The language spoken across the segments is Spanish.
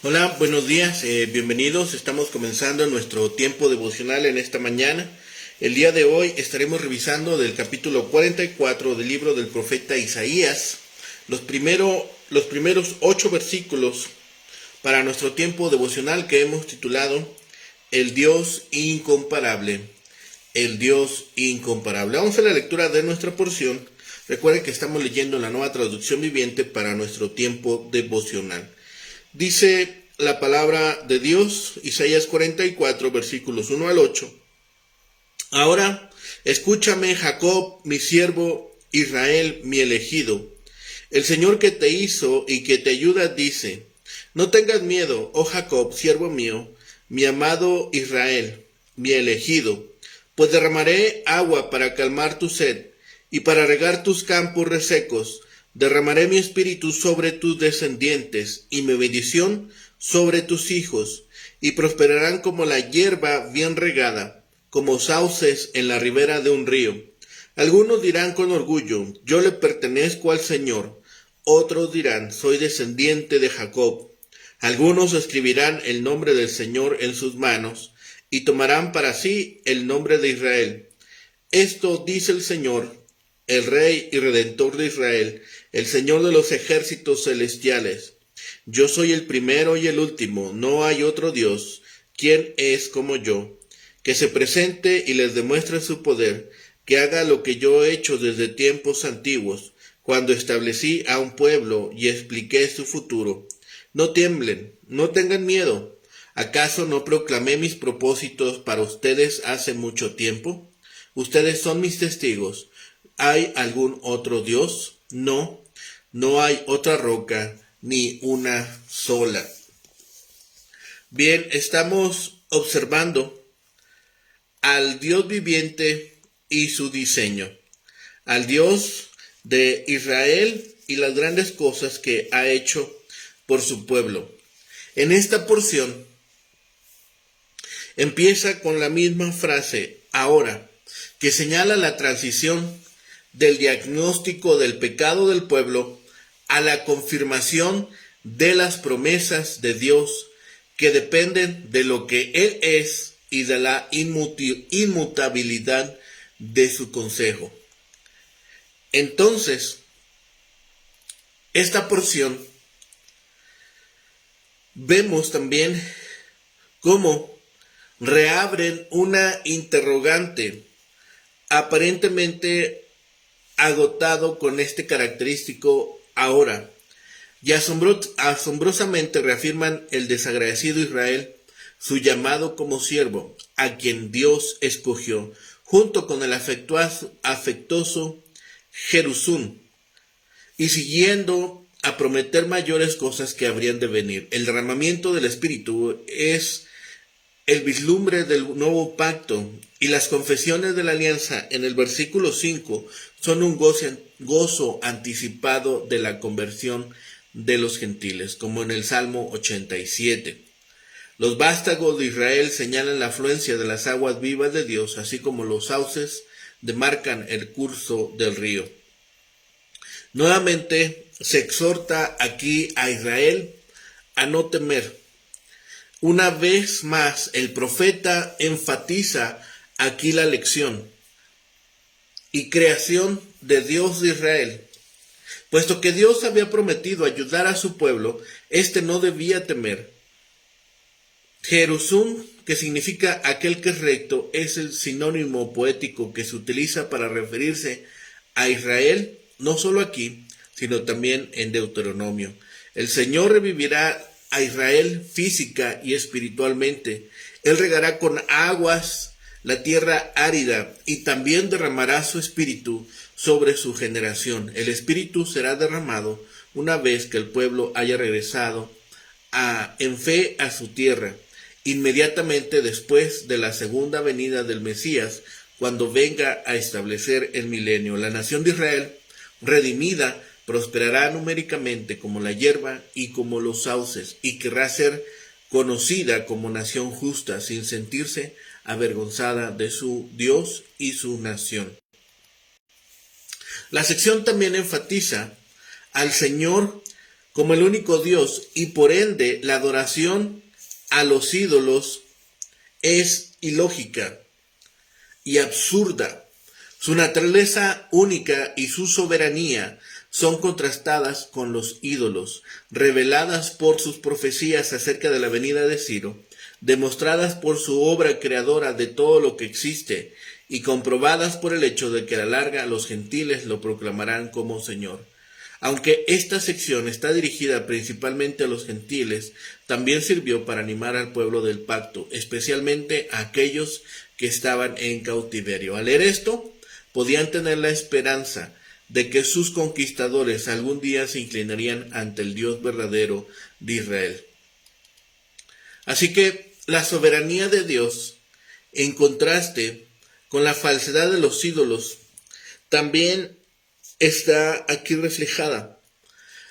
Hola, buenos días, bienvenidos. Estamos comenzando nuestro tiempo devocional en esta mañana. El día de hoy estaremos revisando del capítulo 44 del libro del profeta Isaías, los primeros 8 versículos para nuestro tiempo devocional que hemos titulado El Dios Incomparable. El Dios Incomparable. Vamos a la lectura de nuestra porción. Recuerden que estamos leyendo la Nueva Traducción Viviente para nuestro tiempo devocional. Dice la palabra de Dios, Isaías 44, versículos 1 al 8. Ahora, escúchame, Jacob, mi siervo, Israel, mi elegido. El Señor que te hizo y que te ayuda dice: No tengas miedo, oh Jacob, siervo mío, mi amado Israel, mi elegido, pues derramaré agua para calmar tu sed y para regar tus campos resecos. Derramaré mi espíritu sobre tus descendientes y mi bendición sobre tus hijos, y prosperarán como la hierba bien regada, como sauces en la ribera de un río. Algunos dirán con orgullo: yo le pertenezco al Señor. Otros dirán: soy descendiente de Jacob. Algunos escribirán el nombre del Señor en sus manos, y tomarán para sí el nombre de Israel. Esto dice el Señor, el Rey y Redentor de Israel, el Señor de los ejércitos celestiales: yo soy el primero y el último, no hay otro Dios. ¿Quién es como yo? Que se presente y les demuestre su poder, que haga lo que yo he hecho desde tiempos antiguos, cuando establecí a un pueblo y expliqué su futuro. No tiemblen, no tengan miedo. ¿Acaso no proclamé mis propósitos para ustedes hace mucho tiempo? Ustedes son mis testigos. ¿Hay algún otro Dios? No, no hay otra roca, ni una sola. Bien, estamos observando al Dios viviente y su diseño, al Dios de Israel y las grandes cosas que ha hecho por su pueblo. En esta porción empieza con la misma frase, ahora, que señala la transición del diagnóstico del pecado del pueblo a la confirmación de las promesas de Dios que dependen de lo que Él es y de la inmutabilidad de su consejo. Entonces, esta porción vemos también cómo reabren una interrogante aparentemente agotado con este característico ahora, y asombrosamente reafirman el desagradecido Israel su llamado como siervo, a quien Dios escogió, junto con el afectuoso Jerusún, y siguiendo a prometer mayores cosas que habrían de venir. El derramamiento del Espíritu es el vislumbre del nuevo pacto, y las confesiones de la alianza en el versículo 5 son un gozo anticipado de la conversión de los gentiles, como en el Salmo 87. Los vástagos de Israel señalan la afluencia de las aguas vivas de Dios, así como los sauces demarcan el curso del río. Nuevamente se exhorta aquí a Israel a no temer. Una vez más, el profeta enfatiza aquí la lección y creación de Dios de Israel. Puesto que Dios había prometido ayudar a su pueblo, éste no debía temer. Jerusún, que significa aquel que es recto, es el sinónimo poético que se utiliza para referirse a Israel, no solo aquí, sino también en Deuteronomio. El Señor revivirá a Israel física y espiritualmente. Él regará con aguas la tierra árida y también derramará su espíritu sobre su generación. El espíritu será derramado una vez que el pueblo haya regresado en fe a su tierra, inmediatamente después de la segunda venida del Mesías, cuando venga a establecer el milenio. La nación de Israel, redimida, prosperará numéricamente como la hierba y como los sauces, y querrá ser conocida como nación justa, sin sentirse avergonzada de su Dios y su nación. La sección también enfatiza al Señor como el único Dios, y por ende la adoración a los ídolos es ilógica y absurda. Su naturaleza única y su soberanía son contrastadas con los ídolos, reveladas por sus profecías acerca de la venida de Ciro, demostradas por su obra creadora de todo lo que existe, y comprobadas por el hecho de que a la larga los gentiles lo proclamarán como Señor. Aunque esta sección está dirigida principalmente a los gentiles, también sirvió para animar al pueblo del pacto, especialmente a aquellos que estaban en cautiverio. Al leer esto, podían tener la esperanza de que sus conquistadores algún día se inclinarían ante el Dios verdadero de Israel. Así que la soberanía de Dios, en contraste con la falsedad de los ídolos, también está aquí reflejada.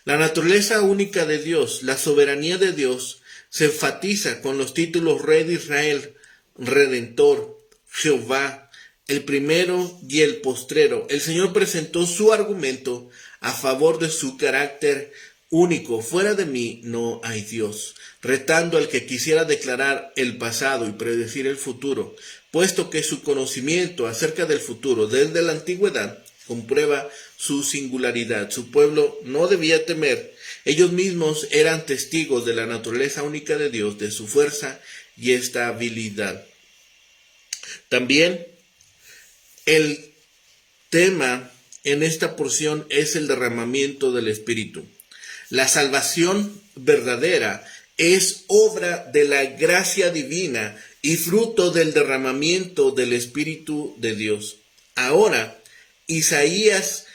La naturaleza única de Dios, la soberanía de Dios, se enfatiza con los títulos Rey de Israel, Redentor, Jehová, el primero y el postrero. El Señor presentó su argumento a favor de su carácter único. Fuera de mí no hay Dios, retando al que quisiera declarar el pasado y predecir el futuro, puesto que su conocimiento acerca del futuro desde la antigüedad comprueba su singularidad. Su pueblo no debía temer. Ellos mismos eran testigos de la naturaleza única de Dios, de su fuerza y estabilidad. También el tema en esta porción es el derramamiento del Espíritu. La salvación verdadera es obra de la gracia divina y fruto del derramamiento del Espíritu de Dios. Ahora, Isaías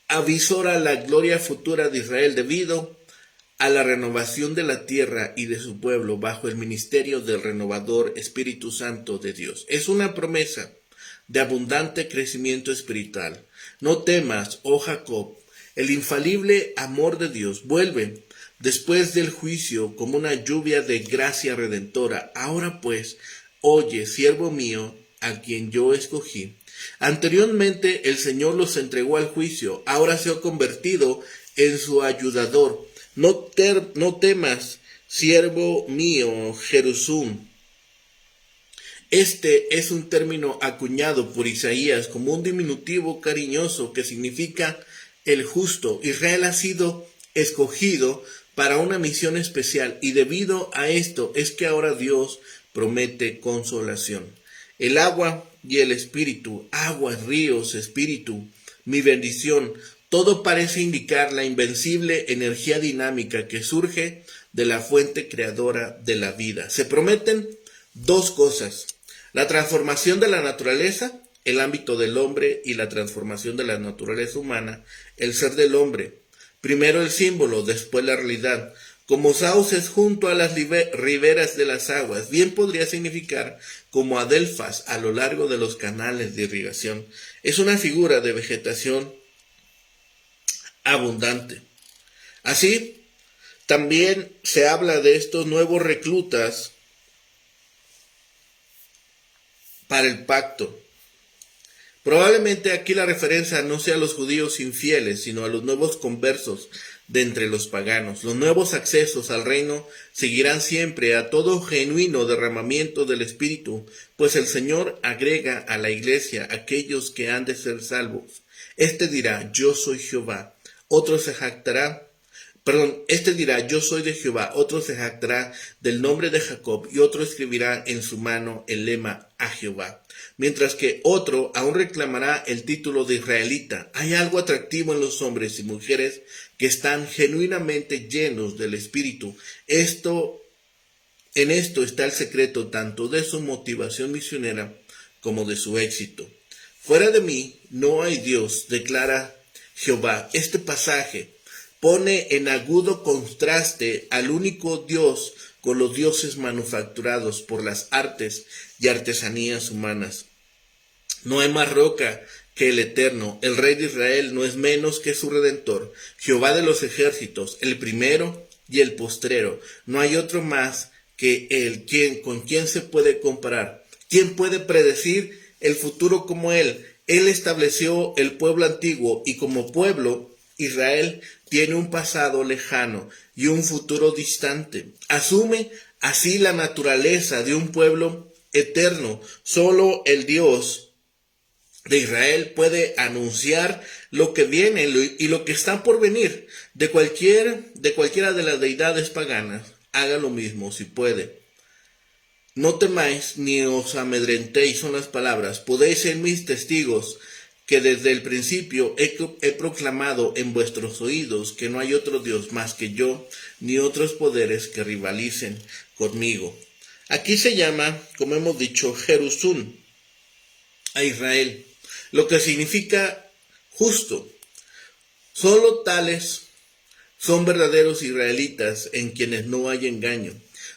avisora la gloria futura de Israel debido a la renovación de la tierra y de su pueblo bajo el ministerio del renovador Espíritu Santo de Dios. Es una promesa de abundante crecimiento espiritual. No temas, oh Jacob, el infalible amor de Dios vuelve después del juicio como una lluvia de gracia redentora. Ahora pues, oye, siervo mío, a quien yo escogí. Anteriormente el Señor los entregó al juicio, ahora se ha convertido en su ayudador. No temas, siervo mío, Jerusún. Este es un término acuñado por Isaías como un diminutivo cariñoso que significa el justo. Israel ha sido escogido para una misión especial y debido a esto es que ahora Dios promete consolación. El agua y el espíritu, aguas, ríos, espíritu, mi bendición, todo parece indicar la invencible energía dinámica que surge de la fuente creadora de la vida. Se prometen dos cosas: la transformación de la naturaleza, el ámbito del hombre, y la transformación de la naturaleza humana, el ser del hombre. Primero el símbolo, después la realidad. Como sauces junto a las riberas de las aguas, bien podría significar como adelfas a lo largo de los canales de irrigación. Es una figura de vegetación abundante. Así, también se habla de estos nuevos reclutas para el pacto. Probablemente aquí la referencia no sea a los judíos infieles, sino a los nuevos conversos de entre los paganos. Los nuevos accesos al reino seguirán siempre a todo genuino derramamiento del Espíritu, pues el Señor agrega a la iglesia aquellos que han de ser salvos. Este dirá, yo soy Jehová. Otro se jactará, este dirá, yo soy de Jehová. Otro se jactará del nombre de Jacob, y otro escribirá en su mano el lema a Jehová. Mientras que otro aún reclamará el título de israelita. Hay algo atractivo en los hombres y mujeres que están genuinamente llenos del Espíritu. En esto está el secreto tanto de su motivación misionera como de su éxito. Fuera de mí no hay Dios, declara Jehová. Este pasaje pone en agudo contraste al único Dios con los dioses manufacturados por las artes y artesanías humanas. No hay más roca que el Eterno. El Rey de Israel no es menos que su Redentor, Jehová de los ejércitos, el primero y el postrero. No hay otro más que Él, con quien se puede comparar. ¿Quién puede predecir el futuro como Él? Él estableció el pueblo antiguo y como pueblo Israel tiene un pasado lejano y un futuro distante. Asume así la naturaleza de un pueblo eterno. Solo el Dios de Israel puede anunciar lo que viene y lo que está por venir. De cualquiera de las deidades paganas, haga lo mismo si puede. No temáis ni os amedrentéis, son las palabras. Podéis ser mis testigos que desde el principio he proclamado en vuestros oídos que no hay otro Dios más que yo, ni otros poderes que rivalicen conmigo. Aquí se llama, como hemos dicho, Jerusún a Israel, lo que significa justo. Solo tales son verdaderos israelitas en quienes no hay engaño.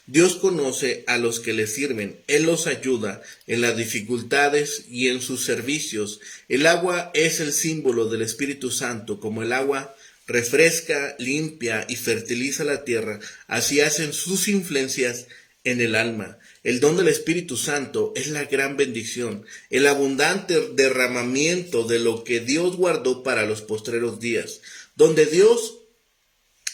Dios conoce a los que le sirven, Él los ayuda en las dificultades y en sus servicios. El agua es el símbolo del Espíritu Santo, como el agua refresca, limpia y fertiliza la tierra, así hacen sus influencias en el alma. El don del Espíritu Santo es la gran bendición, el abundante derramamiento de lo que Dios guardó para los postreros días. Donde Dios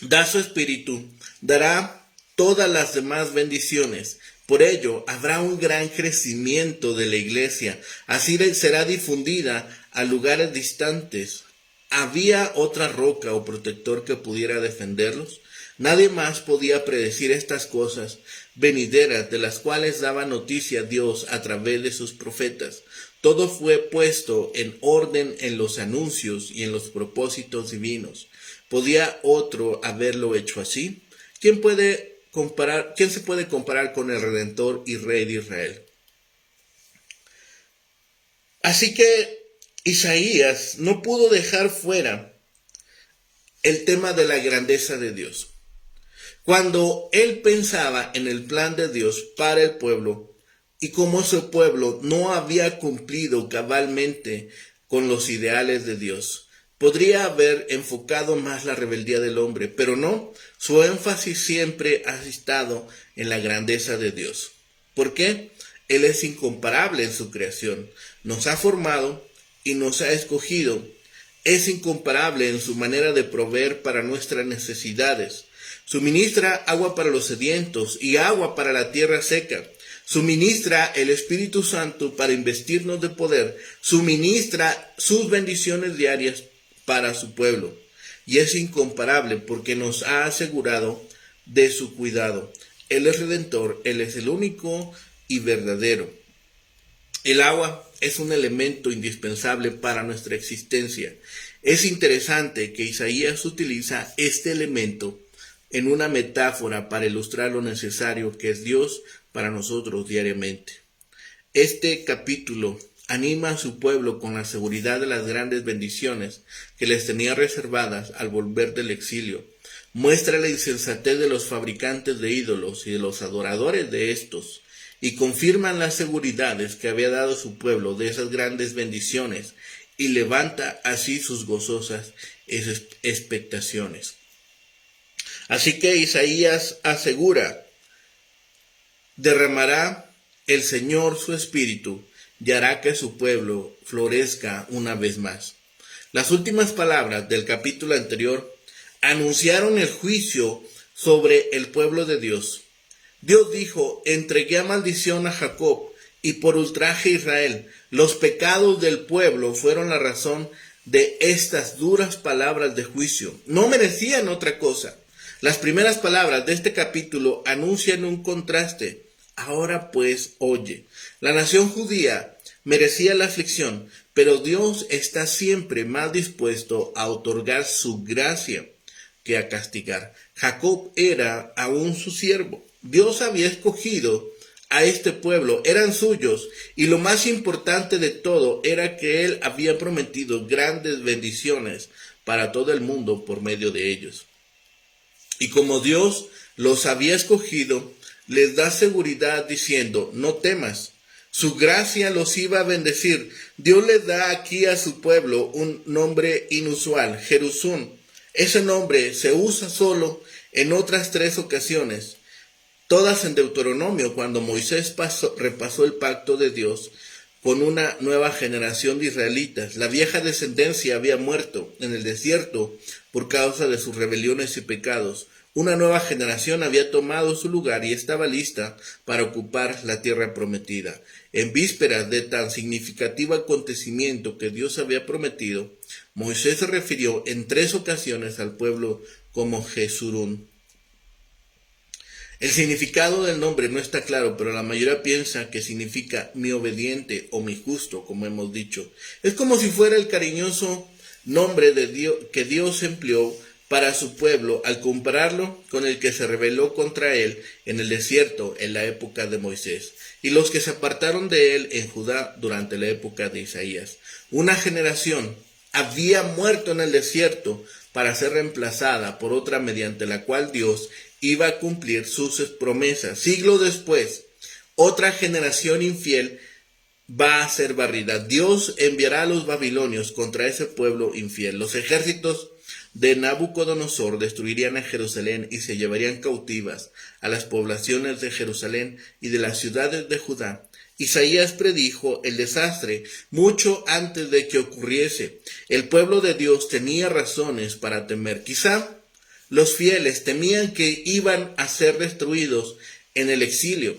da su Espíritu, dará todas las demás bendiciones. Por ello, habrá un gran crecimiento de la iglesia. Así será difundida a lugares distantes. ¿Había otra roca o protector que pudiera defenderlos? Nadie más podía predecir estas cosas venideras de las cuales daba noticia Dios a través de sus profetas. Todo fue puesto en orden en los anuncios y en los propósitos divinos. ¿Podía otro haberlo hecho así? ¿Quién se puede comparar con el Redentor y Rey de Israel? Así que Isaías no pudo dejar fuera el tema de la grandeza de Dios. Cuando él pensaba en el plan de Dios para el pueblo y cómo ese pueblo no había cumplido cabalmente con los ideales de Dios, podría haber enfocado más la rebeldía del hombre, pero no, su énfasis siempre ha estado en la grandeza de Dios. ¿Por qué? Él es incomparable en su creación, nos ha formado y nos ha escogido. Es incomparable en su manera de proveer para nuestras necesidades. Suministra agua para los sedientos y agua para la tierra seca. Suministra el Espíritu Santo para investirnos de poder. Suministra sus bendiciones diarias para su pueblo. Y es incomparable porque nos ha asegurado de su cuidado. Él es Redentor, Él es el único y verdadero. El agua es un elemento indispensable para nuestra existencia. Es interesante que Isaías utiliza este elemento en una metáfora para ilustrar lo necesario que es Dios para nosotros diariamente. Este capítulo anima a su pueblo con la seguridad de las grandes bendiciones que les tenía reservadas al volver del exilio. Muestra la insensatez de los fabricantes de ídolos y de los adoradores de estos, y confirman las seguridades que había dado su pueblo de esas grandes bendiciones, y levanta así sus gozosas expectaciones. Así que Isaías asegura: derramará el Señor su espíritu y hará que su pueblo florezca una vez más. Las últimas palabras del capítulo anterior anunciaron el juicio sobre el pueblo de Dios. Dios dijo: entregué a maldición a Jacob y por ultraje a Israel. Los pecados del pueblo fueron la razón de estas duras palabras de juicio. No merecían otra cosa. Las primeras palabras de este capítulo anuncian un contraste. Ahora pues, oye, la nación judía merecía la aflicción, pero Dios está siempre más dispuesto a otorgar su gracia que a castigar. Jacob era aún su siervo. Dios había escogido a este pueblo, eran suyos, y lo más importante de todo era que él había prometido grandes bendiciones para todo el mundo por medio de ellos. Y como Dios los había escogido, les da seguridad diciendo: no temas, su gracia los iba a bendecir. Dios les da aquí a su pueblo un nombre inusual, Jerusún. Ese nombre se usa solo en otras 3 ocasiones, todas en Deuteronomio, cuando Moisés repasó el pacto de Dios con una nueva generación de israelitas. La vieja descendencia había muerto en el desierto por causa de sus rebeliones y pecados. Una nueva generación había tomado su lugar y estaba lista para ocupar la tierra prometida. En vísperas de tan significativo acontecimiento que Dios había prometido, Moisés se refirió en 3 ocasiones al pueblo como Jesurún. El significado del nombre no está claro, pero la mayoría piensa que significa mi obediente o mi justo, como hemos dicho. Es como si fuera el cariñoso nombre de Dios que Dios empleó para su pueblo al compararlo con el que se rebeló contra él en el desierto en la época de Moisés y los que se apartaron de él en Judá durante la época de Isaías. Una generación había muerto en el desierto para ser reemplazada por otra mediante la cual Dios iba a cumplir sus promesas. Siglos después, otra generación infiel va a ser barrida. Dios enviará a los babilonios contra ese pueblo infiel. Los ejércitos de Nabucodonosor destruirían a Jerusalén y se llevarían cautivas a las poblaciones de Jerusalén y de las ciudades de Judá. Isaías predijo el desastre mucho antes de que ocurriese. El pueblo de Dios tenía razones para temer. Quizá los fieles temían que iban a ser destruidos en el exilio,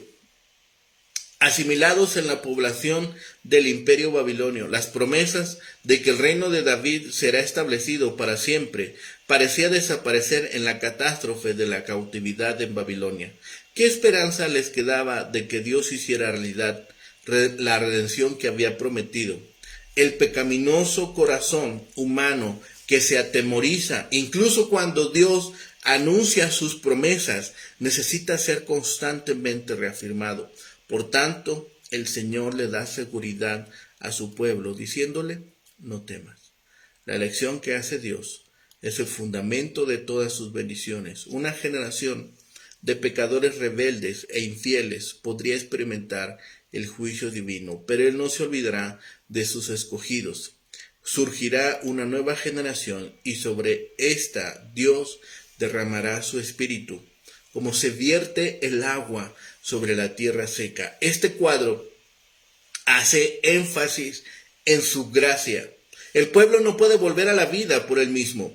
asimilados en la población del imperio babilonio. Las promesas de que el reino de David será establecido para siempre parecía desaparecer en la catástrofe de la cautividad en Babilonia. ¿Qué esperanza les quedaba de que Dios hiciera realidad la redención que había prometido? El pecaminoso corazón humano que se atemoriza, incluso cuando Dios anuncia sus promesas, necesita ser constantemente reafirmado. Por tanto, el Señor le da seguridad a su pueblo, diciéndole, no temas. La elección que hace Dios es el fundamento de todas sus bendiciones. Una generación de pecadores rebeldes e infieles podría experimentar el juicio divino, pero Él no se olvidará de sus escogidos. Surgirá una nueva generación y sobre esta Dios derramará su espíritu, como se vierte el agua sobre la tierra seca. Este cuadro hace énfasis en su gracia. El pueblo no puede volver a la vida por él mismo.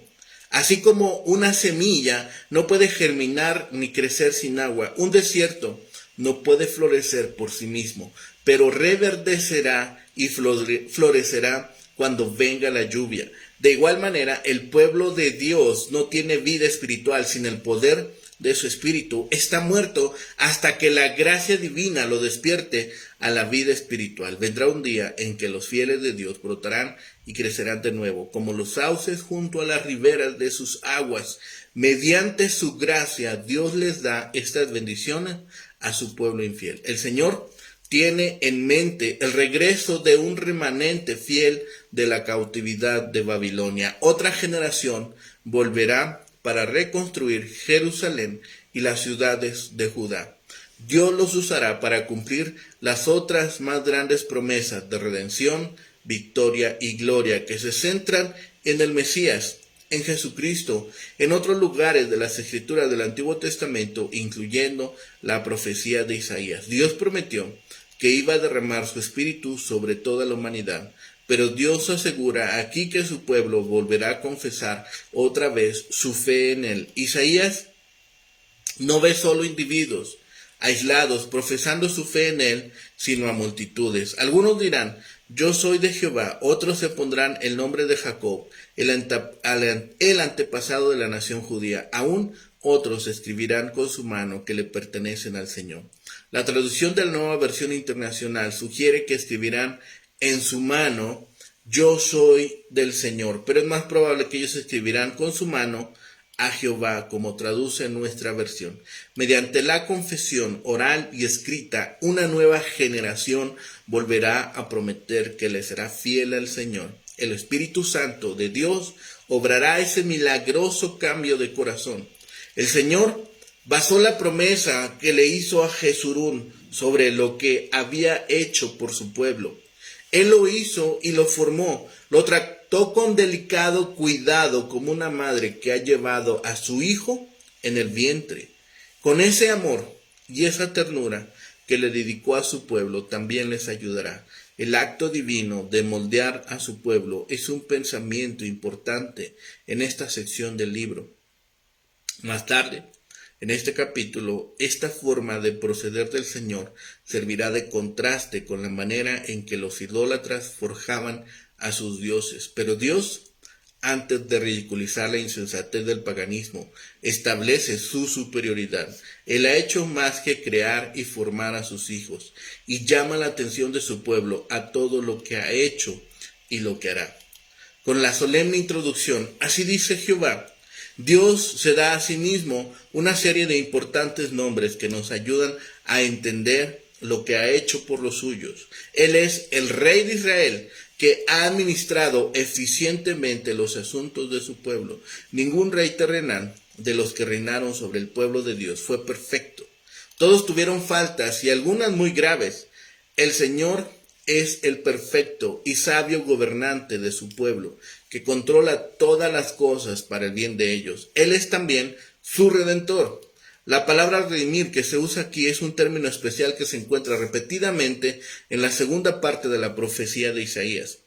Así como una semilla no puede germinar ni crecer sin agua, un desierto no puede florecer por sí mismo, pero reverdecerá y florecerá cuando venga la lluvia. De igual manera, el pueblo de Dios no tiene vida espiritual sin el poder de su espíritu. Está muerto hasta que la gracia divina lo despierte a la vida espiritual. Vendrá un día en que los fieles de Dios brotarán y crecerán de nuevo, como los sauces junto a las riberas de sus aguas. Mediante su gracia, Dios les da estas bendiciones a su pueblo infiel. El Señor tiene en mente el regreso de un remanente fiel de la cautividad de Babilonia. Otra generación volverá para reconstruir Jerusalén y las ciudades de Judá. Dios los usará para cumplir las otras más grandes promesas de redención, victoria y gloria que se centran en el Mesías, en Jesucristo, en otros lugares de las Escrituras del Antiguo Testamento, incluyendo la profecía de Isaías. Dios prometió que iba a derramar su espíritu sobre toda la humanidad, pero Dios asegura aquí que su pueblo volverá a confesar otra vez su fe en él. Isaías no ve solo individuos aislados profesando su fe en él, sino a multitudes. Algunos dirán, yo soy de Jehová, otros se pondrán el nombre de Jacob, el antepasado de la nación judía. Aún otros escribirán con su mano que le pertenecen al Señor. La traducción de la Nueva Versión Internacional sugiere que escribirán en su mano, yo soy del Señor, pero es más probable que ellos escribirán con su mano a Jehová, como traduce nuestra versión. Mediante la confesión oral y escrita, una nueva generación volverá a prometer que le será fiel al Señor. El Espíritu Santo de Dios obrará ese milagroso cambio de corazón. El Señor basó la promesa que le hizo a Jesurún sobre lo que había hecho por su pueblo. Él lo hizo y lo formó, lo trató con delicado cuidado como una madre que ha llevado a su hijo en el vientre. Con ese amor y esa ternura que le dedicó a su pueblo, también les ayudará. El acto divino de moldear a su pueblo es un pensamiento importante en esta sección del libro. Más tarde, en este capítulo, esta forma de proceder del Señor servirá de contraste con la manera en que los idólatras forjaban a sus dioses. Pero Dios, antes de ridiculizar la insensatez del paganismo, establece su superioridad. Él ha hecho más que crear y formar a sus hijos, y llama la atención de su pueblo a todo lo que ha hecho y lo que hará. Con la solemne introducción, así dice Jehová, Dios se da a sí mismo una serie de importantes nombres que nos ayudan a entender lo que ha hecho por los suyos. Él es el Rey de Israel, que ha administrado eficientemente los asuntos de su pueblo. Ningún rey terrenal de los que reinaron sobre el pueblo de Dios fue perfecto. Todos tuvieron faltas y algunas muy graves. El Señor es el perfecto y sabio gobernante de su pueblo, que controla todas las cosas para el bien de ellos. Él es también su Redentor. La palabra redimir que se usa aquí es un término especial que se encuentra repetidamente en la segunda parte de la profecía de Isaías.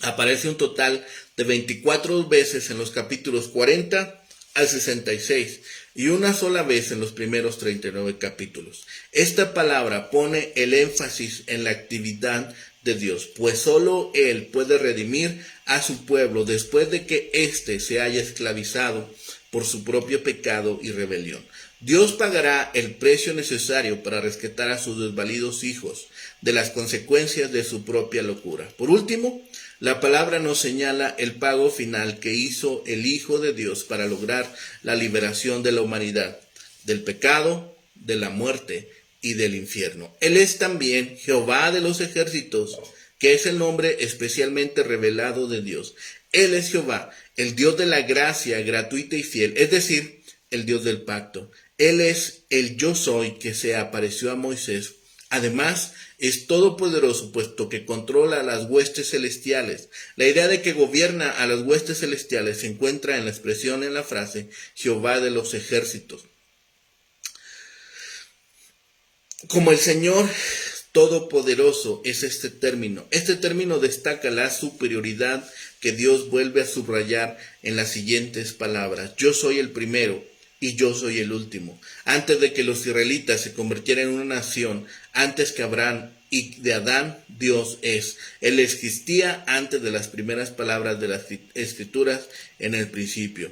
Aparece un total de 24 veces en los capítulos 40 al 66 y una sola vez en los primeros 39 capítulos. Esta palabra pone el énfasis en la actividad de Dios, pues solo Él puede redimir a su pueblo después de que éste se haya esclavizado por su propio pecado y rebelión. Dios pagará el precio necesario para rescatar a sus desvalidos hijos de las consecuencias de su propia locura. Por último, la palabra nos señala el pago final que hizo el Hijo de Dios para lograr la liberación de la humanidad, del pecado, de la muerte y del infierno. Él es también Jehová de los ejércitos, que es el nombre especialmente revelado de Dios. Él es Jehová, el Dios de la gracia gratuita y fiel, es decir, el Dios del pacto. Él es el yo soy que se apareció a Moisés. Además, es todopoderoso, puesto que controla a las huestes celestiales. La idea de que gobierna a las huestes celestiales se encuentra en la expresión en la frase Jehová de los ejércitos. Como el Señor todopoderoso es este término. Este término destaca la superioridad que Dios vuelve a subrayar en las siguientes palabras. Yo soy el primero y yo soy el último. Antes de que los israelitas se convirtieran en una nación, antes que Abraham y de Adán, Dios es. Él existía antes de las primeras palabras de las Escrituras en el principio.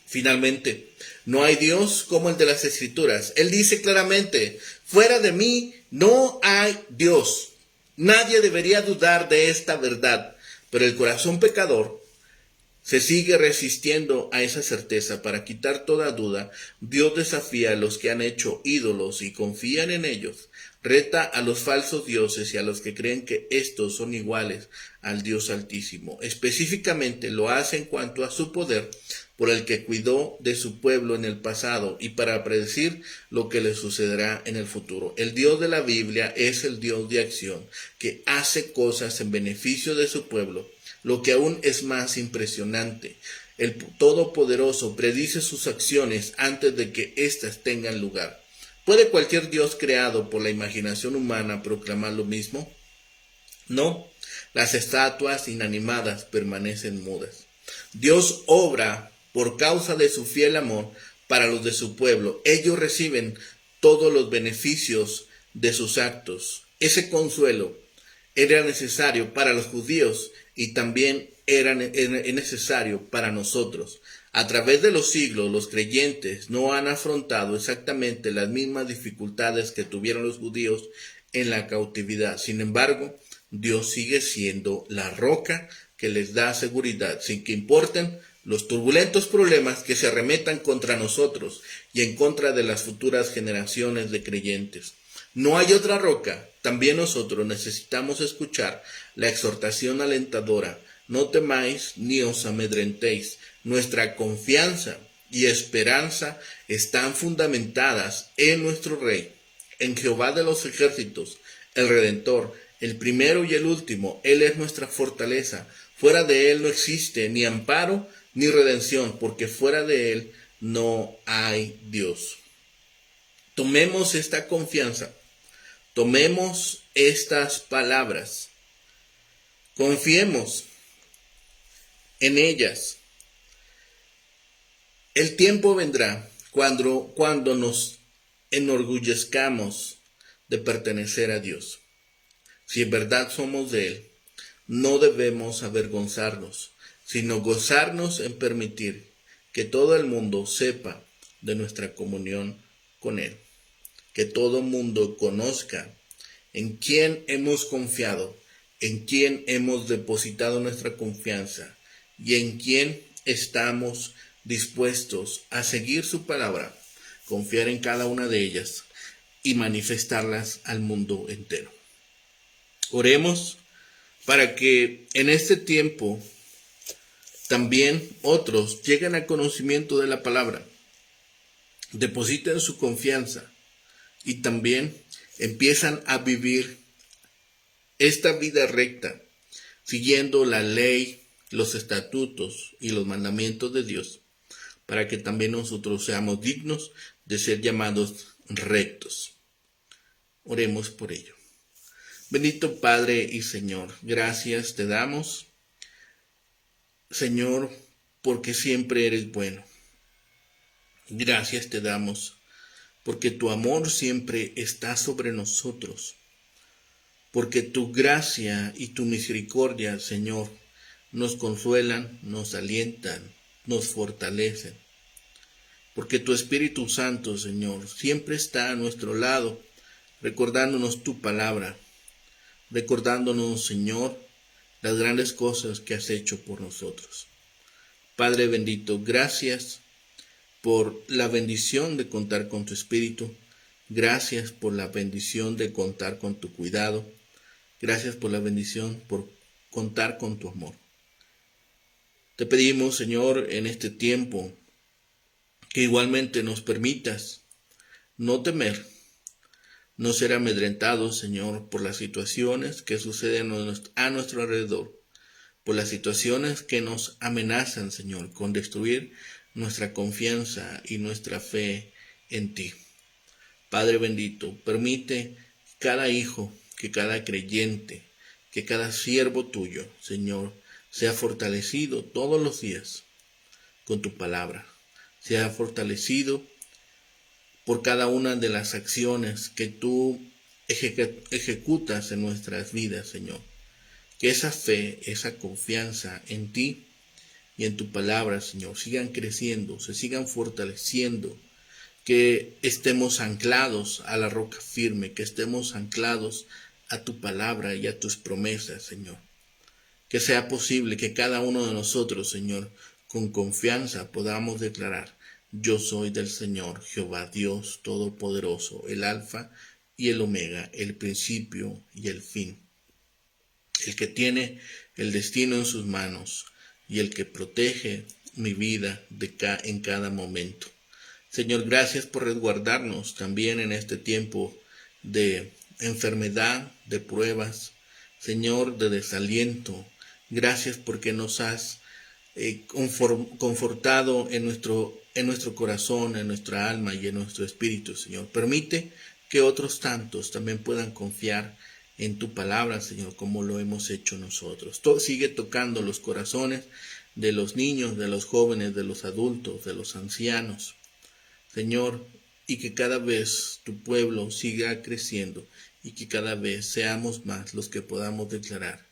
Finalmente, no hay Dios como el de las Escrituras. Él dice claramente, fuera de mí no hay Dios. Nadie debería dudar de esta verdad, pero el corazón pecador se sigue resistiendo a esa certeza. Para quitar toda duda, Dios desafía a los que han hecho ídolos y confían en ellos. Reta a los falsos dioses y a los que creen que estos son iguales al Dios Altísimo. Específicamente lo hace en cuanto a su poder, por el que cuidó de su pueblo en el pasado y para predecir lo que le sucederá en el futuro. El Dios de la Biblia es el Dios de acción, que hace cosas en beneficio de su pueblo. Lo que aún es más impresionante, el Todopoderoso predice sus acciones antes de que éstas tengan lugar. ¿Puede cualquier Dios creado por la imaginación humana proclamar lo mismo? No, las estatuas inanimadas permanecen mudas. Dios obra por causa de su fiel amor para los de su pueblo. Ellos reciben todos los beneficios de sus actos. Ese consuelo era necesario para los judíos y también era necesario para nosotros. A través de los siglos, los creyentes no han afrontado exactamente las mismas dificultades que tuvieron los judíos en la cautividad. Sin embargo, Dios sigue siendo la roca que les da seguridad, sin que importen los turbulentos problemas que se arremetan contra nosotros y en contra de las futuras generaciones de creyentes. No hay otra roca. También nosotros necesitamos escuchar la exhortación alentadora. No temáis ni os amedrentéis. Nuestra confianza y esperanza están fundamentadas en nuestro Rey, en Jehová de los ejércitos, el Redentor, el primero y el último. Él es nuestra fortaleza. Fuera de Él no existe ni amparo ni redención, porque fuera de Él no hay Dios. Tomemos esta confianza Tomemos estas palabras, confiemos en ellas. El tiempo vendrá cuando nos enorgullezcamos de pertenecer a Dios. Si en verdad somos de Él, no debemos avergonzarnos, sino gozarnos en permitir que todo el mundo sepa de nuestra comunión con Él. Que todo el mundo conozca en quién hemos confiado, en quién hemos depositado nuestra confianza y en quién estamos dispuestos a seguir su palabra, confiar en cada una de ellas y manifestarlas al mundo entero. Oremos para que en este tiempo también otros lleguen al conocimiento de la palabra, depositen su confianza y también empiezan a vivir esta vida recta, siguiendo la ley, los estatutos y los mandamientos de Dios, para que también nosotros seamos dignos de ser llamados rectos. Oremos por ello. Bendito Padre y Señor, gracias te damos, Señor, porque siempre eres bueno. Gracias te damos, porque tu amor siempre está sobre nosotros, porque tu gracia y tu misericordia, Señor, nos consuelan, nos alientan, nos fortalecen, porque tu Espíritu Santo, Señor, siempre está a nuestro lado, recordándonos tu palabra, recordándonos, Señor, las grandes cosas que has hecho por nosotros. Padre bendito, gracias por la bendición de contar con tu Espíritu. Gracias por la bendición de contar con tu cuidado. Gracias por la bendición por contar con tu amor. Te pedimos, Señor, en este tiempo, que igualmente nos permitas no temer, no ser amedrentados, Señor, por las situaciones que suceden a nuestro alrededor, por las situaciones que nos amenazan, Señor, con destruir nuestra confianza y nuestra fe en ti. Padre bendito, permite cada hijo, que cada creyente, que cada siervo tuyo, Señor, sea fortalecido todos los días con tu palabra, sea fortalecido por cada una de las acciones que tú ejecutas en nuestras vidas, Señor. Que esa fe, esa confianza en ti y en tu palabra, Señor, sigan creciendo, se sigan fortaleciendo, que estemos anclados a la roca firme, que estemos anclados a tu palabra y a tus promesas, Señor. Que sea posible que cada uno de nosotros, Señor, con confianza podamos declarar: yo soy del Señor, Jehová Dios Todopoderoso, el Alfa y el Omega, el principio y el fin, el que tiene el destino en sus manos y el que protege mi vida en cada momento. Señor, gracias por resguardarnos también en este tiempo de enfermedad, de pruebas, Señor, de desaliento. Gracias porque nos has confortado en nuestro corazón, en nuestra alma y en nuestro espíritu, Señor. Permite que otros tantos también puedan confiar en tu palabra, Señor, como lo hemos hecho nosotros. Sigue tocando los corazones de los niños, de los jóvenes, de los adultos, de los ancianos, Señor, y que cada vez tu pueblo siga creciendo y que cada vez seamos más los que podamos declarar: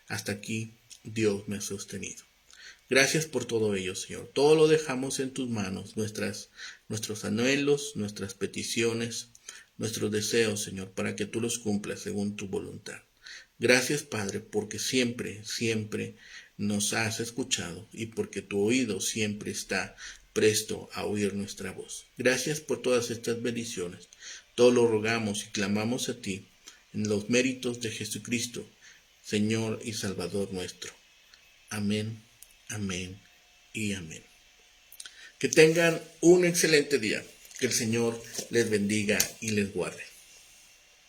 hasta aquí Dios me ha sostenido. Gracias por todo ello, Señor. Todo lo dejamos en tus manos, nuestros anhelos, nuestras peticiones, nuestros deseos, Señor, para que tú los cumplas según tu voluntad. Gracias, Padre, porque siempre, siempre nos has escuchado y porque tu oído siempre está presto a oír nuestra voz. Gracias por todas estas bendiciones. Todo lo rogamos y clamamos a ti en los méritos de Jesucristo, Señor y Salvador nuestro. Amén, amén y amén. Que tengan un excelente día. Que el Señor les bendiga y les guarde.